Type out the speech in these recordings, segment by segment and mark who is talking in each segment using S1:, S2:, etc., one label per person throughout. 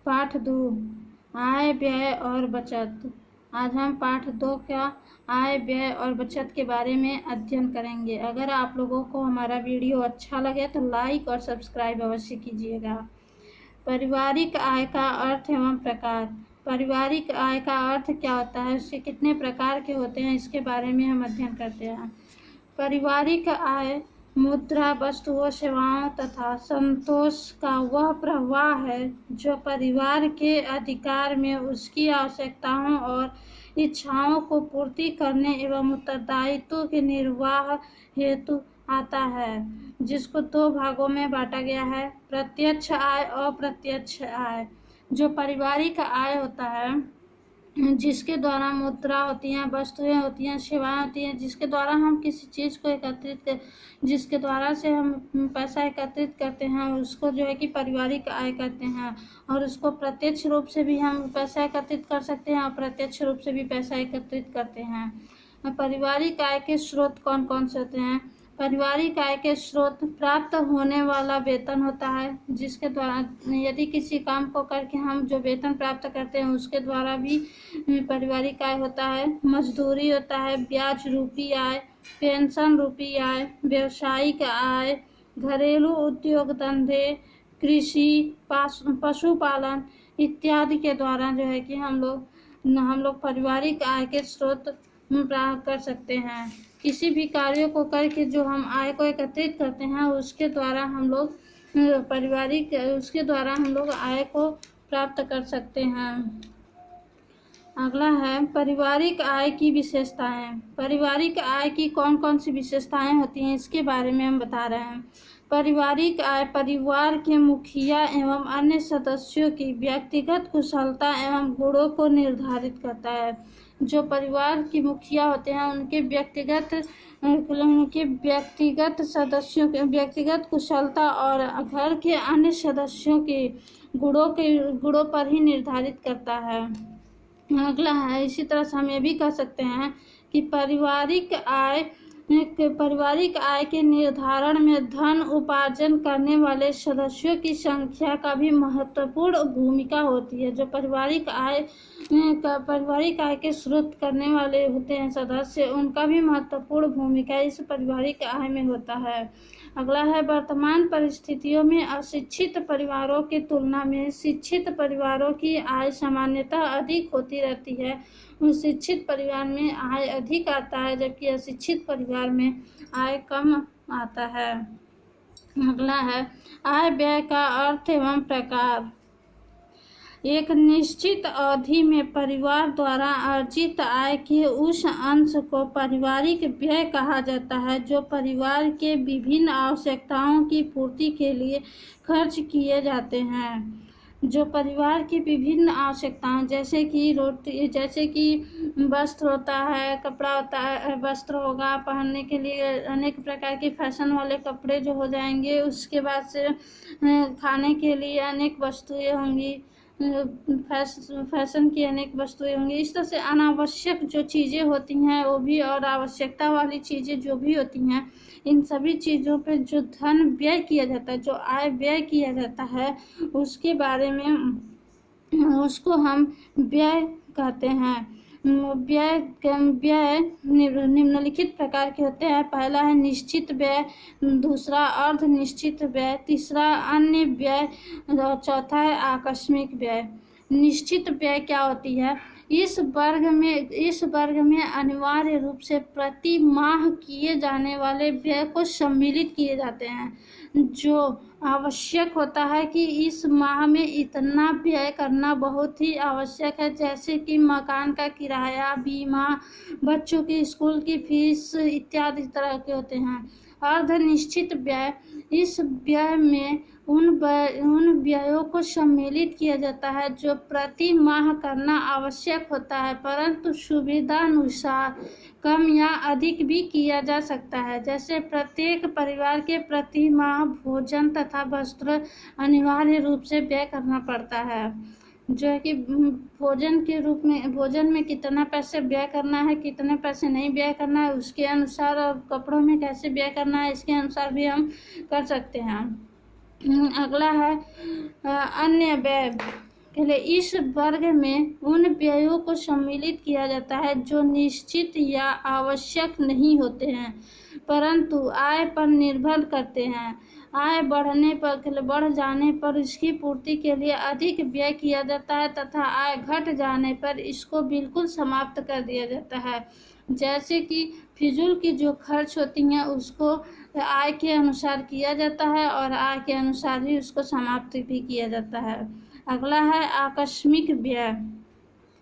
S1: पाठ 2 आय व्यय और बचत। आज हम पाठ 2 का आय व्यय और बचत के बारे में अध्ययन करेंगे। अगर आप लोगों को हमारा वीडियो अच्छा लगे तो लाइक और सब्सक्राइब अवश्य कीजिएगा। पारिवारिक आय का अर्थ एवं प्रकार। पारिवारिक आय का अर्थ क्या होता है, उसके कितने प्रकार के होते हैं, इसके बारे में हम अध्ययन करते हैं। पारिवारिक आय मुद्रा, वस्तुओं, सेवाओं तथा संतोष का वह प्रवाह है जो परिवार के अधिकार में उसकी आवश्यकताओं और इच्छाओं को पूर्ति करने एवं उत्तरदायित्व के निर्वाह हेतु आता है, जिसको 2 भागों में बांटा गया है, प्रत्यक्ष आय और अप्रत्यक्ष आय। जो पारिवारिक आय होता है, जिसके द्वारा मुद्रा होती हैं, वस्तुएं होती हैं, सेवाएं होती हैं, जिसके द्वारा हम किसी चीज़ को जिसके द्वारा से हम पैसा एकत्रित करते हैं, उसको जो है कि पारिवारिक आय कहते हैं। और उसको प्रत्यक्ष रूप से भी हम पैसा एकत्रित कर सकते हैं और अप्रत्यक्ष रूप से भी पैसा एकत्रित करते हैं। पारिवारिक आय के स्रोत कौन कौन से होते हैं? पारिवारिक आय के स्रोत प्राप्त होने वाला वेतन होता है, जिसके द्वारा यदि किसी काम को करके हम जो वेतन प्राप्त करते हैं उसके द्वारा भी पारिवारिक आय होता है। मजदूरी होता है, ब्याज रूपी आय, पेंशन रूपी आय, व्यवसायिक आय, घरेलू उद्योग धंधे, कृषि, पशुपालन इत्यादि के द्वारा जो है कि हम लोग पारिवारिक आय के स्रोत प्राप्त कर सकते हैं। किसी भी कार्य को करके जो हम आय को एकत्रित करते हैं उसके द्वारा हम लोग आय को प्राप्त कर सकते हैं। अगला है पारिवारिक आय की विशेषताएं। पारिवारिक आय की कौन कौन सी विशेषताएं होती हैं, इसके बारे में हम बता रहे हैं। पारिवारिक आय परिवार के मुखिया एवं अन्य सदस्यों की व्यक्तिगत कुशलता एवं गुणों को निर्धारित करता है। जो परिवार की मुखिया होते हैं उनके व्यक्तिगत कुशलता और घर के अन्य सदस्यों के गुणों पर ही निर्धारित करता है। अगला है, इसी तरह से हम ये भी कह सकते हैं कि पारिवारिक आय के निर्धारण में धन उपार्जन करने वाले सदस्यों की संख्या का भी महत्वपूर्ण भूमिका होती है। जो पारिवारिक आय के स्रोत करने वाले होते हैं सदस्य, उनका भी महत्वपूर्ण भूमिका इस पारिवारिक आय में होता है। अगला है, वर्तमान परिस्थितियों में अशिक्षित परिवारों की तुलना में शिक्षित परिवारों की आय सामान्यतः अधिक होती रहती है। शिक्षित परिवार में आय अधिक आता है जबकि अशिक्षित परिवार में आय कम आता है। अगला है, आय व्यय का अर्थ एवं प्रकार। एक निश्चित अवधि में परिवार द्वारा अर्जित आय के उस अंश को पारिवारिक व्यय कहा जाता है जो परिवार के विभिन्न आवश्यकताओं की पूर्ति के लिए खर्च किए जाते हैं। जो परिवार की विभिन्न आवश्यकताएं जैसे कि वस्त्र होता है, कपड़ा होता है, वस्त्र होगा पहनने के लिए, अनेक प्रकार के फैशन वाले कपड़े जो हो जाएंगे, उसके बाद से खाने के लिए अनेक वस्तुएं होंगी, फैशन की अनेक वस्तुएं होंगी। इस तरह से अनावश्यक जो चीज़ें होती हैं वो भी, और आवश्यकता वाली चीज़ें जो भी होती हैं, इन सभी चीज़ों पे जो धन व्यय किया जाता है, जो आय व्यय किया जाता है, उसके बारे में उसको हम व्यय कहते हैं। व्यय निम्नलिखित प्रकार के होते हैं। पहला है निश्चित व्यय, दूसरा अर्ध निश्चित व्यय, तीसरा अन्य व्यय और चौथा है आकस्मिक व्यय। निश्चित व्यय क्या होती है? इस वर्ग में अनिवार्य रूप से प्रति माह किए जाने वाले व्यय को सम्मिलित किए जाते हैं। जो आवश्यक होता है कि इस माह में इतना व्यय करना बहुत ही आवश्यक है, जैसे कि मकान का किराया, बीमा, बच्चों की स्कूल की फीस इत्यादि तरह के होते हैं। अर्ध निश्चित व्यय, इस व्यय में उन व्ययों को सम्मिलित किया जाता है जो प्रति माह करना आवश्यक होता है, परंतु सुविधानुसार कम या अधिक भी किया जा सकता है। जैसे प्रत्येक परिवार के प्रति माह भोजन तथा वस्त्र अनिवार्य रूप से व्यय करना पड़ता है। जो है कि भोजन में कितना पैसे व्यय करना है, कितने पैसे नहीं व्यय करना है, उसके अनुसार, और कपड़ों में कैसे व्यय करना है, इसके अनुसार भी हम कर सकते हैं। अगला है अन्य व्यय। इस वर्ग में उन व्ययों को सम्मिलित किया जाता है जो निश्चित या आवश्यक नहीं होते हैं परंतु आय पर निर्भर करते हैं। आय बढ़ जाने पर इसकी पूर्ति के लिए अधिक व्यय किया जाता है तथा आय घट जाने पर इसको बिल्कुल समाप्त कर दिया जाता है। जैसे कि फिजूल की जो खर्च होती हैं उसको आय के अनुसार किया जाता है और आय के अनुसार ही उसको समाप्त भी किया जाता है। अगला है आकस्मिक व्यय।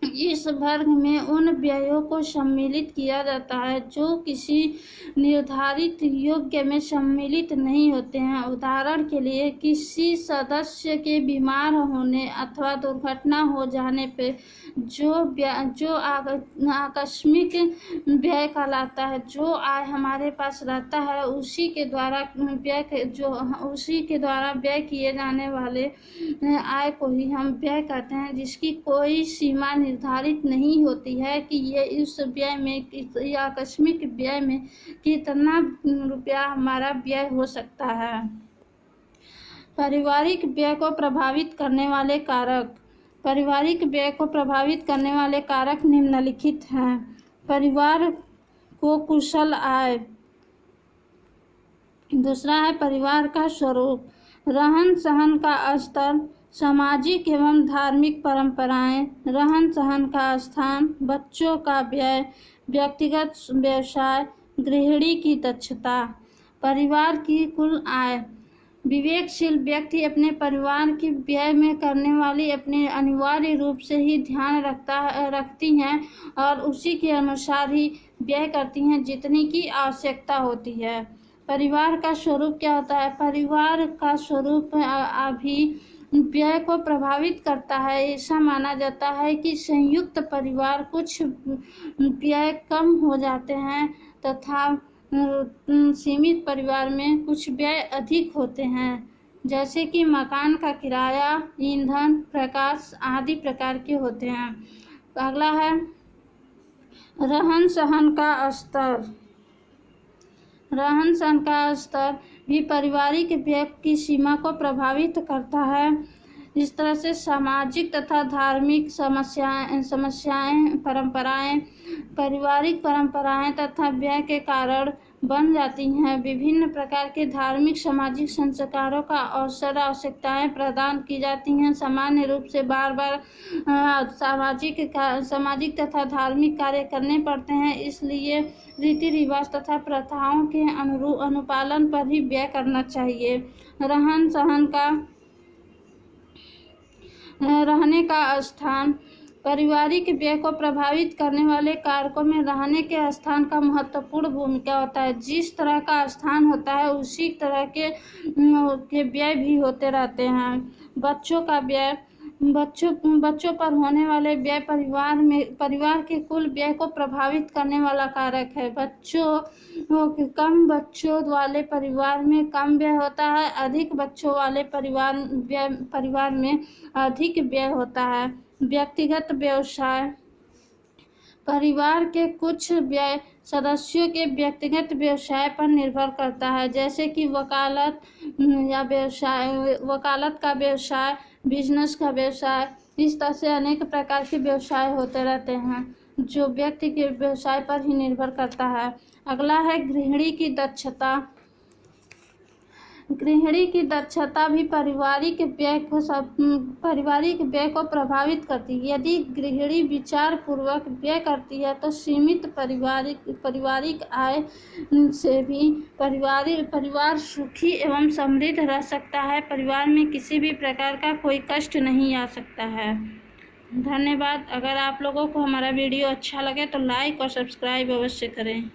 S1: इस वर्ग में उन व्ययों को सम्मिलित किया जाता है जो किसी निर्धारित योग्य में सम्मिलित नहीं होते हैं। उदाहरण के लिए किसी सदस्य के बीमार होने अथवा दुर्घटना हो जाने पर जो आकस्मिक व्यय कहलाता है। जो आय हमारे पास रहता है उसी के द्वारा व्यय किए जाने वाले आय को ही हम व्यय कहते हैं, जिसकी कोई सीमा निर्धारित नहीं होती है कि ये इस व्यय में आकस्मिक व्यय में कितना रुपया हमारा व्यय हो सकता है। पारिवारिक व्यय को प्रभावित करने वाले कारक। पारिवारिक व्यय को प्रभावित करने वाले कारक निम्नलिखित हैं। परिवार को कुशल आय। दूसरा है परिवार का स्वरूप, रहन सहन का स्तर, सामाजिक एवं धार्मिक परंपराएं, रहन सहन का स्थान, बच्चों का व्यय, व्यक्तिगत व्यवसाय, गृहिणी की दक्षता। परिवार की कुल आय। विवेकशील व्यक्ति अपने परिवार की व्यय में करने वाली अपने अनिवार्य रूप से ही ध्यान रखती हैं और उसी के अनुसार ही व्यय करती हैं जितनी की आवश्यकता होती है। परिवार का स्वरूप क्या होता है? परिवार का स्वरूप अभी व्यय को प्रभावित करता है। ऐसा माना जाता है कि संयुक्त परिवार कुछ व्यय कम हो जाते हैं तथा सीमित परिवार में कुछ व्यय अधिक होते हैं, जैसे कि मकान का किराया, ईंधन, प्रकाश आदि प्रकार के होते हैं। अगला है रहन सहन का स्तर। रहन सहन का स्तर भी पारिवारिक व्यय की सीमा को प्रभावित करता है। इस तरह से सामाजिक तथा धार्मिक समस्याएं परंपराएं पारिवारिक परंपराएं तथा व्यय के कारण बन जाती हैं। विभिन्न प्रकार के धार्मिक सामाजिक संस्कारों का अवसर आवश्यकताएं प्रदान की जाती हैं। सामान्य रूप से बार बार सामाजिक तथा धार्मिक कार्य करने पड़ते हैं, इसलिए रीति रिवाज तथा प्रथाओं के अनुपालन पर ही व्यय करना चाहिए। रहन सहन का रहने का स्थान। पारिवारिक व्यय को प्रभावित करने वाले कारकों में रहने के स्थान का महत्वपूर्ण भूमिका होता है। जिस तरह का स्थान होता है उसी तरह के व्यय भी होते रहते हैं। बच्चों का व्यय। बच्चों पर होने वाले व्यय परिवार के कुल व्यय को प्रभावित करने वाला कारक है। कम बच्चों वाले परिवार में कम व्यय होता है, अधिक बच्चों वाले परिवार में अधिक व्यय होता है। व्यक्तिगत व्यवसाय। परिवार के कुछ व्यय सदस्यों के व्यक्तिगत व्यवसाय पर निर्भर करता है, जैसे कि वकालत का व्यवसाय, बिजनेस का व्यवसाय। इस तरह से अनेक प्रकार के व्यवसाय होते रहते हैं जो व्यक्ति के व्यवसाय पर ही निर्भर करता है। अगला है गृहिणी की दक्षता। गृहिणी की दक्षता भी पारिवारिक व्यय को प्रभावित करती है। यदि गृहिणी विचार पूर्वक व्यय करती है तो सीमित पारिवारिक आय से भी परिवार सुखी एवं समृद्ध रह सकता है। परिवार में किसी भी प्रकार का कोई कष्ट नहीं आ सकता है। धन्यवाद। अगर आप लोगों को हमारा वीडियो अच्छा लगे तो लाइक और सब्सक्राइब अवश्य करें।